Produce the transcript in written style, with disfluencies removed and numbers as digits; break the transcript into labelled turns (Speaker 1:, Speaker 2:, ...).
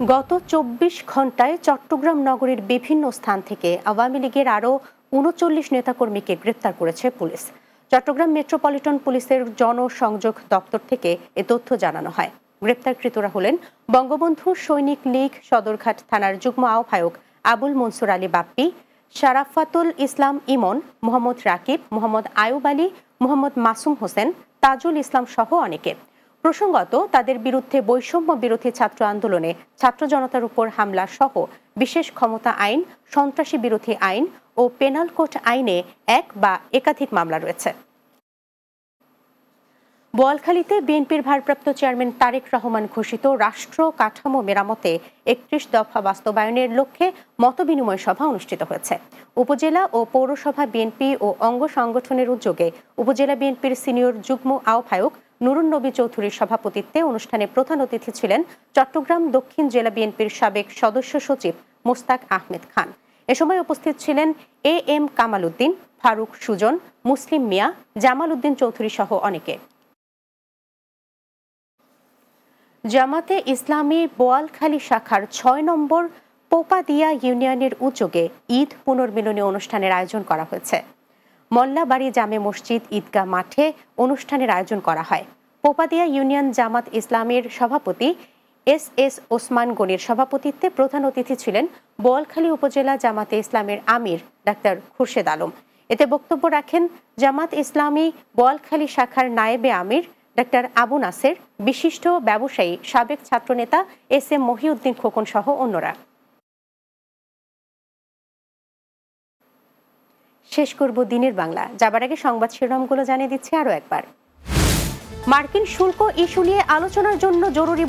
Speaker 1: গত ২৪ ঘণ্টায় চট্টগ্রাম নগরীর বিভিন্ন স্থান থেকে আওয়ামী লীগের আরও ৩৯ নেতাকর্মীকে গ্রেপ্তার করেছে পুলিশ। চট্টগ্রাম মেট্রোপলিটন পুলিশের জনসংযোগ দপ্তর থেকে এ তথ্য জানানো হয়। গ্রেপ্তারকৃতরা হলেন বঙ্গবন্ধু সৈনিক লীগ সদরঘাট থানার যুগ্ম আহ্বায়ক আবুল মনসুর আলী বাপ্পি, শারাফাতুল ইসলাম ইমন, মোহাম্মদ রাকিব, মোহাম্মদ আয়ুব আলী, মোহাম্মদ মাসুম হোসেন, তাজুল ইসলাম সহ অনেকে। প্রসঙ্গত, তাদের বিরুদ্ধে বৈষম্য বিরোধী ছাত্র আন্দোলনে ছাত্র জনতার উপর হামলা সহ বিশেষ ক্ষমতা আইন, সন্ত্রাসী বিরোধী আইন ও পেনাল কোড আইনে এক বা একাধিক মামলা রয়েছে। বোয়ালখালীতে বিএনপির ভারপ্রাপ্ত চেয়ারম্যান তারেক রহমান ঘোষিত রাষ্ট্র কাঠামো মেরামতে ৩১ দফা বাস্তবায়নের লক্ষ্যে মতবিনিময় সভা অনুষ্ঠিত হয়েছে। উপজেলা ও পৌরসভা বিএনপি ও অঙ্গ সংগঠনের উদ্যোগে উপজেলা বিএনপির সিনিয়র যুগ্ম আহ্বায়ক নুরুন নবী চৌধুরীর সভাপতিত্বে অনুষ্ঠানে প্রধান অতিথি ছিলেন চট্টগ্রাম দক্ষিণ জেলা বিএনপির সাবেক সদস্য সচিব মোস্তাক আহমেদ খান। এ সময় উপস্থিত ছিলেন এম কামাল উদ্দিন, ফারুক সুজন, মুসলিম মিয়া, জামাল উদ্দিন চৌধুরী সহ অনেকে। জামাতে ইসলামী বোয়ালখালী শাখার ৬ নম্বর পোপাদিয়া ইউনিয়নের উদ্যোগে ঈদ পুনর্মিলনী অনুষ্ঠানের আয়োজন করা হয়েছে। মল্লাবাড়ি জামে মসজিদ ঈদগাহ মাঠে অনুষ্ঠানের আয়োজন করা হয়। পোপাদিয়া ইউনিয়ন জামাত ইসলামের সভাপতি এস ওসমান গনির সভাপতিত্বে প্রধান অতিথি ছিলেন বোয়ালখালী উপজেলা জামাতে ইসলামের আমির ডাক্তার খুরশেদ আলম। এতে বক্তব্য রাখেন জামাত ইসলামী বোয়ালখালী শাখার নায়েবে আমির ডাক্তার আবু নাসের, বিশিষ্ট ব্যবসায়ী সাবেক ছাত্রনেতা এম মহিউদ্দিন খোকন সহ অন্যরা। শেষ করব দিনের বাংলা। যাবার আগে সংবাদ শিরোনামগুলো জানিয়ে দিচ্ছি আরও একবার। মার্কিন শুল্ক ইস্যু নিয়ে আলোচনার জন্য জরুরি